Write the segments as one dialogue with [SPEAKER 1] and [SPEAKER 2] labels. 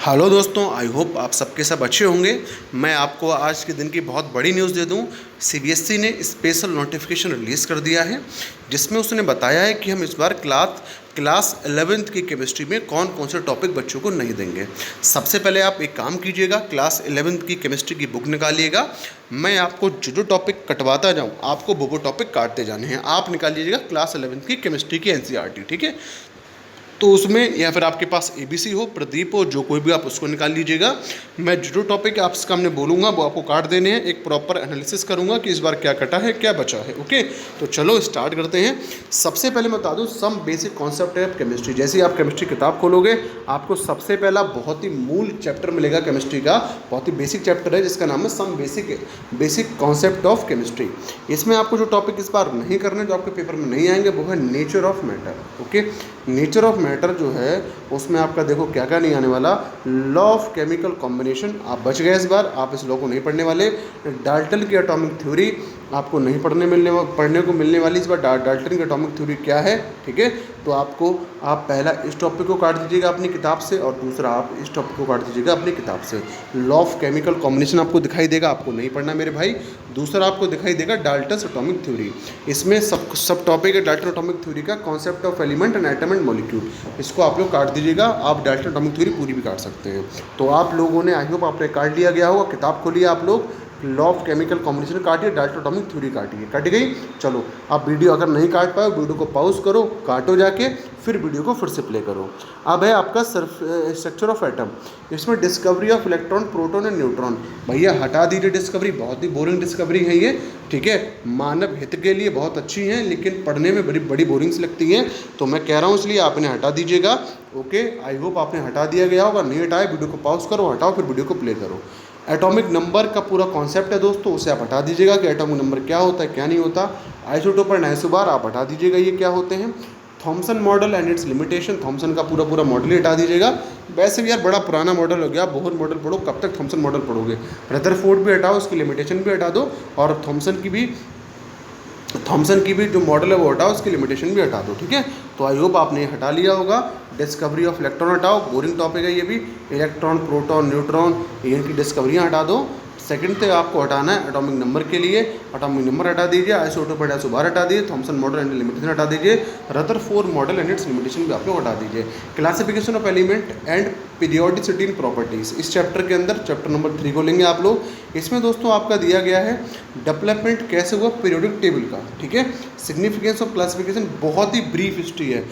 [SPEAKER 1] Hello दोस्तों, I hope आप सबके सब अच्छे होंगे। मैं आपको आज के दिन की बहुत बड़ी न्यूज़ दे दूं। सीबीएसई ने स्पेशल नोटिफिकेशन रिलीज़ कर दिया है, जिसमें उसने बताया है कि हम इस बार क्लास 11th की केमिस्ट्री में कौन कौन से टॉपिक बच्चों को नहीं देंगे। सबसे पहले आप एक काम कीजिएगा, क्लास 11th की केमिस्ट्री की बुक निकालिएगा। मैं आपको जो जो टॉपिक कटवाता जाऊँ आपको वो टॉपिक काटते जाने हैं। आप निकाल लीजिएगा क्लास 11th की केमिस्ट्री की एनसीईआरटी, ठीक है। तो उसमें या फिर आपके पास एबीसी हो, प्रदीप हो, जो कोई भी आप उसको निकाल लीजिएगा। मैं जो टॉपिक आपके सामने बोलूँगा वो आपको काट देने हैं। एक प्रॉपर एनालिसिस करूँगा कि इस बार क्या कटा है क्या बचा है। ओके, तो चलो स्टार्ट करते हैं। सबसे पहले मैं बता दूँ सम बेसिक कॉन्सेप्ट है केमिस्ट्री। जैसे ही आप केमिस्ट्री किताब खोलोगे आपको सबसे पहला बहुत ही मूल चैप्टर मिलेगा केमिस्ट्री का, बहुत ही बेसिक चैप्टर है जिसका नाम है some basic concept of chemistry. इसमें आपको जो टॉपिक इस बार नहीं करने, जो आपके पेपर में नहीं आएंगे, वो है nature of matter. Okay, nature of matter जो है उसमें आपका देखो क्या क्या नहीं आने वाला। लॉ ऑफ केमिकल कॉम्बिनेशन आप बच गए इस बार, आप इस लॉ को नहीं पढ़ने वाले। डाल्टन की एटॉमिक थ्योरी आपको नहीं पढ़ने को मिलने वाली इस बार। डाल्टन की एटॉमिक थ्योरी क्या है, ठीक है। तो आप पहला इस टॉपिक को काट दीजिएगा अपनी किताब से, और दूसरा आप इस टॉपिक को काट दीजिएगा अपनी किताब से। लॉ ऑफ केमिकल कॉम्बिनेशन आपको दिखाई देगा, आपको नहीं पढ़ना मेरे भाई। दूसरा आपको दिखाई देगा डाल्टन एटॉमिक थ्योरी। इसमें सब टॉपिक है डाल्टन एटॉमिक थ्योरी का, concept of element and atom and molecule. इसको आप लोग काट दीजिएगा। आप डाल्टन एटॉमिक थ्योरी पूरी भी काट सकते हैं। तो आप लोगों ने, आई होप आपने काट लिया गया होगा, किताब खोलिए आप लोग, लॉ ऑफ केमिकल कॉम्बिनेशन काटिए, डाल्टन एटॉमिक थ्योरी काटिए। कट गई? चलो आप वीडियो अगर नहीं काट पाए वीडियो को पॉज करो, काटो जाके, फिर वीडियो को फिर से प्ले करो। अब है आपका स्ट्रक्चर ऑफ एटम। इसमें discovery of electron, proton and neutron. भैया हटा दीजिए डिस्कवरी, बहुत ही बोरिंग डिस्कवरी है ये, ठीक है। मानव हित के लिए बहुत अच्छी हैं लेकिन पढ़ने में बड़ी बोरिंग सी लगती हैं, तो मैं कह रहा हूँ इसलिए आपने हटा दीजिएगा। ओके, आई होप आपने हटा दिया गया होगा। नहीं हटाए वीडियो को पॉज करो, हटाओ, फिर वीडियो को प्ले करो। एटॉमिक नंबर का पूरा कॉन्सेप्ट है दोस्तों, उसे आप हटा दीजिएगा कि एटॉमिक नंबर क्या होता है क्या नहीं होता। आइसोटोप एंड आइसोबार आप हटा दीजिएगा, ये क्या होते हैं। Thomson model and its limitation, Thomson का पूरा मॉडल ही हटा दीजिएगा। वैसे भी यार बड़ा पुराना मॉडल हो गया, बहुत मॉडल पढ़ो, कब तक थॉमसन मॉडल पढ़ोगे। रदरफोर्ड भी हटाओ, उसकी लिमिटेशन भी हटा दो, और थॉमसन की भी जो मॉडल है वो हटाओ, उसकी लिमिटेशन भी हटा दो, ठीक है। तो आई होप आपने हटा लिया होगा। डिस्कवरी ऑफ इलेक्ट्रॉन हटाओ, बोरिंग टॉपिक है ये भी। इलेक्ट्रॉन, प्रोटॉन, न्यूट्रॉन, इनकी डिस्कवरियाँ हटा दो। सेकंड पे आपको हटाना है एटॉमिक नंबर के लिए, एटॉमिक नंबर हटा दीजिए। आइसोटोप एंड आइसोबार हटा दीजिए। थॉमसन मॉडल एंड लिमिटेशन हटा दीजिए। Rutherford model and its limitation भी आप लोग हटा दीजिए। Classification of element and periodicity in properties, इस चैप्टर के अंदर चैप्टर नंबर 3 को लेंगे आप लोग। इसमें दोस्तों आपका दिया गया है डेवलपमेंट कैसे हुआ पीरियोडिक टेबल का, ठीक है। सिग्निफिकेंस ऑफ क्लासिफिकेशन, बहुत ही ब्रीफ हिस्ट्री है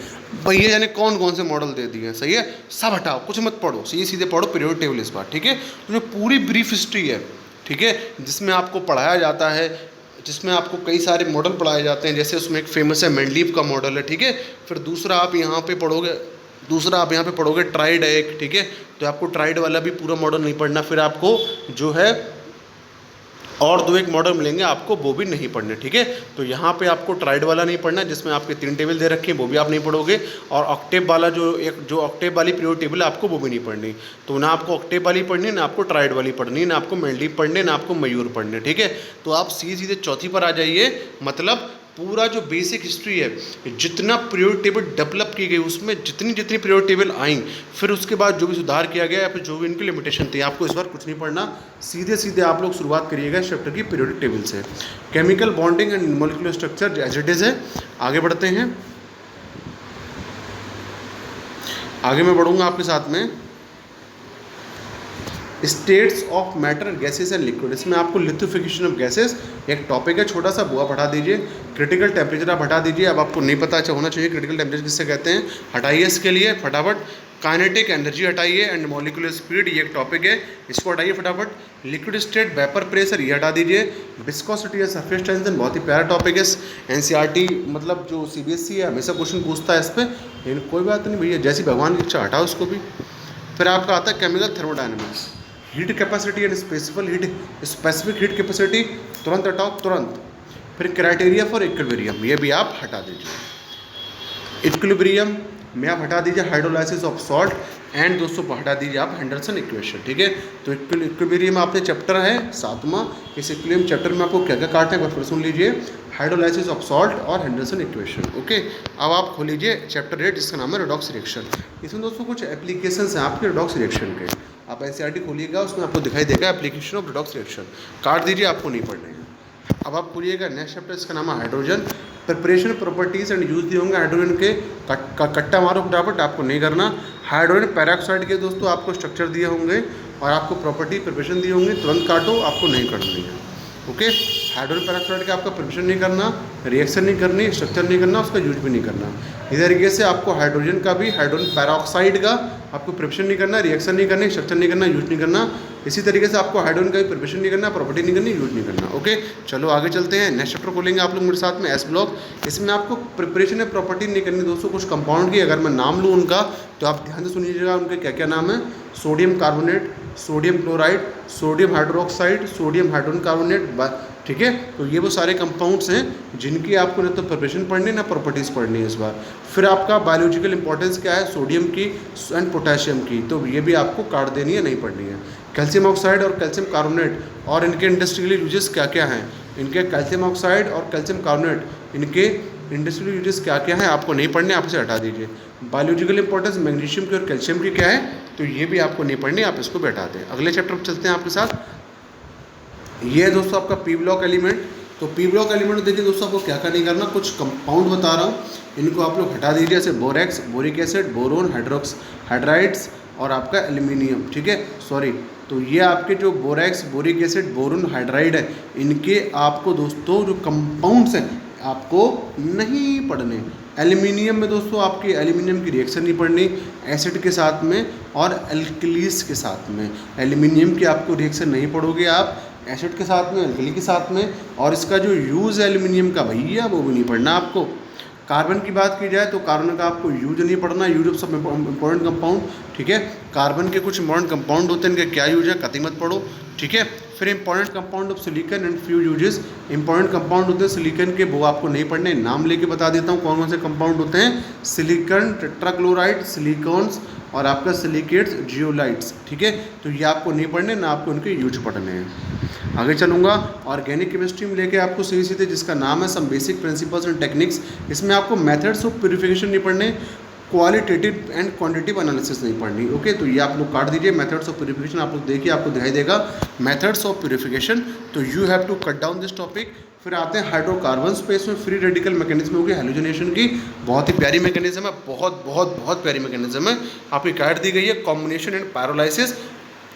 [SPEAKER 1] भैया, यानी कौन कौन से मॉडल दे दिए हैं, सही है। सब हटाओ, कुछ मत पढ़ो, सीधे पढ़ो पीरियोडिक टेबल इस बार, ठीक है। तो जो पूरी ब्रीफ हिस्ट्री है, ठीक है, जिसमें आपको पढ़ाया जाता है, जिसमें आपको कई सारे मॉडल पढ़ाए जाते हैं। जैसे उसमें एक फेमस है मेंडलीव का मॉडल है, ठीक है। फिर दूसरा आप यहाँ पे पढ़ोगे ट्राइड है एक, ठीक है। तो आपको ट्राइड वाला भी पूरा मॉडल नहीं पढ़ना। फिर आपको जो है और दो एक मॉडल मिलेंगे, आपको वो भी नहीं पढ़ने, ठीक है। तो यहाँ पे आपको ट्राइड वाला नहीं पढ़ना, जिसमें आपके 3 टेबल दे रखे हैं, वो भी आप नहीं पढ़ोगे। और ऑक्टेव वाला जो ऑक्टेव वाली पीरियोडिक टेबल है, आपको वो भी नहीं पढ़नी। तो ना आपको ऑक्टेव वाली पढ़नी, ना आपको ट्राइड वाली पढ़नी, ना आपको मेंडलीव पढ़ने, ना आपको मयूर पढ़ने, ठीक है। तो आप सीधे चौथी पर आ जाइए। मतलब पूरा जो बेसिक हिस्ट्री है, जितना पीरियोडिक टेबल डेवलप की गई, उसमें जितनी पीरियोडिक टेबल आई, फिर उसके बाद जो भी सुधार किया गया या फिर जो भी इनकी लिमिटेशन थी, आपको इस बार कुछ नहीं पढ़ना। सीधे आप लोग शुरुआत करिएगा इस चैप्टर की पीरियोडिक टेबल से। Chemical bonding and molecular structure as it is है। आगे बढ़ते हैं, आगे मैं बढ़ूँगा आपके साथ में। States of matter, gases and liquid, इसमें आपको लिथोफिकेशन ऑफ गैसेस एक टॉपिक है छोटा सा, वो आप हटा दीजिए। क्रिटिकल टेम्परेचर आप हटा दीजिए। अब आपको नहीं पता अच्छा होना चाहिए क्रिटिकल टेम्परेचर किससे कहते हैं, हटाइए इसके लिए फटाफट। काइनेटिक एनर्जी हटाइए एंड मॉलिक्यूलर स्पीड, ये एक टॉपिक है, इसको हटाइए फटाफट। लिक्विड स्टेट, वेपर प्रेशर, ये हटा दीजिए। विस्कोसिटी या सरफेस टेंशन, बहुत ही प्यारा टॉपिक है। एनसीईआरटी मतलब जो सीबीएसई है हमेशा क्वेश्चन पूछता है इस पर, लेकिन कोई बात नहीं भैया, जैसी भगवान की इच्छा, हटाओ उसको भी। फिर आपका आता है chemical thermodynamics, heat capacity and specific heat capacity, तुरंत हटाओ तुरंत। फिर क्राइटेरिया फॉर इक्विलिब्रियम, ये भी आप हटा दीजिए। इक्विलिब्रियम में आप हटा दीजिए हाइड्रोलाइसिस ऑफ सॉल्ट, एंड दोस्तों हटा दीजिए आप हेंडरसन इक्वेशन, ठीक है। तो इक्विलिब्रियम आपने चैप्टर है 7वां। इस इक्विलिब्रियम चैप्टर में आपको क्या क्या काटना है, फिर सुन लीजिए। हाइड्रोलाइसिस ऑफ सॉल्ट और हेंडरसन इक्वेशन। ओके, अब आप खोल लीजिए चैप्टर 8 जिसका नाम है रेडॉक्स रिएक्शन। इसमें दोस्तों कुछ एप्लीकेशंस हैं आपके रेडॉक्स रिएक्शन के। आप एनसीईआरटी खोलिएगा, उसमें आपको दिखाई देगा एप्लीकेशन ऑफ रेडॉक्स रिएक्शन। काट दीजिए, आपको नहीं पढ़ने हैं। अब आप खोलिएगा नेक्स्ट चैप्टर, इसका नाम है hydrogen. Preparation, properties and use दिए होंगे हाइड्रोजन के। कट्टा मारो फटाफट, आपको नहीं करना। हाइड्रोजन पेरोक्साइड के दोस्तों आपको स्ट्रक्चर दिए होंगे और आपको प्रॉपर्टी प्रिपरेशन दिए होंगे, तुरंत काटो, आपको नहीं करनी है। ओके, हाइड्रोजन पेरोक्साइड का आपका प्रिपरेशन नहीं करना, रिएक्शन नहीं करनी, स्ट्रक्चर नहीं करना, उसका यूज भी नहीं करना। इसी तरीके से आपको हाइड्रोजन का भी, हाइड्रोजन पेरोक्साइड का आपको प्रिपरेशन नहीं करना, रिएक्शन नहीं करनी, स्ट्रक्चर नहीं करना, यूज नहीं करना। इसी तरीके से आपको हाइड्रोजन का भी प्रिपरेशन नहीं करना, प्रॉपर्टी नहीं करनी, यूज नहीं करना। ओके, चलो आगे चलते हैं। नेक्स्ट चैप्टर खोलेंगे आप लोग मेरे साथ में, एस ब्लॉक। इसमें आपको प्रिपरेशन या प्रॉपर्टी नहीं करनी दोस्तों, कुछ कंपाउंड की अगर मैं नाम लूँ उनका तो आप ध्यान से सुनिएगा उनके क्या क्या नाम है। Sodium carbonate, sodium chloride, sodium hydroxide, sodium hydrogen carbonate. ठीक है, तो ये वो सारे कंपाउंड्स हैं जिनकी आपको ना तो प्रिपरेशन पढ़नी ना प्रॉपर्टीज़ पढ़नी है इस बार। फिर आपका बायोलॉजिकल इंपॉर्टेंस क्या है, सोडियम की एंड पोटेशियम की, तो ये भी आपको काट देनी है, नहीं पढ़नी है। कैल्शियम ऑक्साइड और कैल्शियम कार्बोनेट और इनके इंडस्ट्रियल यूजेस क्या क्या हैं, इनके कैल्शियम ऑक्साइड और कैल्शियम कार्बोनेट इनके इंडस्ट्रियल यूजेस क्या क्या हैं, आपको नहीं पढ़ने, आप इसे हटा दीजिए। बायोलॉजिकल इंपॉर्टेंस मैग्नीशियम की और कैल्शियम की क्या है, तो ये भी आपको नहीं पढ़नी, आप इसको बैठा दें। अगले चैप्टर पर चलते हैं आपके साथ। ये है दोस्तों आपका पी ब्लॉक एलिमेंट। तो पी ब्लॉक एलिमेंट देखिए दोस्तों, आपको क्या क्या नहीं करना, कुछ कंपाउंड बता रहा हूँ, इनको आप लोग हटा दीजिए, जैसे borax, boric acid, boron, hydrides और आपका एल्यूमिनियम। ठीक है, सॉरी, तो ये आपके जो borax, boric acid, boron, hydride है, इनके आपको दोस्तों जो कंपाउंड्स हैं आपको नहीं पढ़ने। एल्यूमिनियम में दोस्तों आपकी एल्यूमिनियम की रिएक्शन नहीं पढ़नी एसिड के साथ में और एल्कलीस के साथ में। एल्यूमिनियम की आपको रिएक्शन नहीं पढ़ोगे आप एसिड के साथ में, एल्कली के साथ में, और इसका जो यूज़ है एल्यूमिनियम का भैया वो भी नहीं पढ़ना आपको। कार्बन की बात की जाए तो कार्बन का आपको यूज नहीं पढ़ना, यूज ऑफ सब इंपॉर्टेंट कंपाउंड। ठीक है, कार्बन के कुछ इंपॉर्टेंट कंपाउंड होते हैं, इनके क्या यूज है कतई मत पढ़ो। ठीक है, फिर important compound of silicon and few uses, important compound होते हैं सिलिकन के, वो आपको नहीं पढ़ने, नाम लेके बता देता हूँ कौन कौन से कंपाउंड होते हैं। सिलिकन टेट्राक्लोराइड, सिलिकॉन्स और आपका सिलिकेट्स, जियोलाइट्स। ठीक है, तो ये आपको नहीं पढ़ने, ना आपको उनके यूज पढ़ने हैं। आगे चलूँगा, ऑर्गेनिक केमिस्ट्री में लेके आपको सीधे सीधे, जिसका नाम है some basic principles and techniques. इसमें आपको मेथड्स ऑफ प्यूरिफिकेशन नहीं पढ़ने, क्वालिटेटिव एंड क्वांटिटेटिव एनालिसिस नहीं पढ़नी। ओके, तो ये आप लोग काट दीजिए। मेथड्स ऑफ प्यूरिफिकेशन आप लोग देखिए, आपको दिखाई देगा मेथड्स ऑफ प्यूरिफिकेशन, तो you have to cut down this topic. फिर आते हैं हाइड्रोकार्बन्स पे, इसमें फ्री रेडिकल मैकेनिज्म होगी हेलोजनेशन की, बहुत ही प्यारी मैकेनिज्म है, बहुत बहुत बहुत प्यारी मैकेनिज्म है, आपकी काट दी गई है। कॉम्बिनेशन एंड पायरोलाइसिस,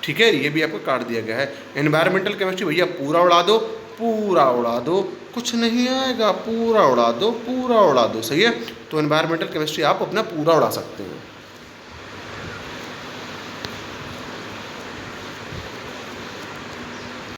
[SPEAKER 1] ठीक है, ये भी आपको काट दिया गया है। एनवायरमेंटल केमिस्ट्री भैया पूरा उड़ा दो, पूरा उड़ा दो, कुछ नहीं आएगा, पूरा उड़ा दो, पूरा उड़ा दो, सही है। तो एनवायरमेंटल केमिस्ट्री आप अपना पूरा उड़ा सकते हो।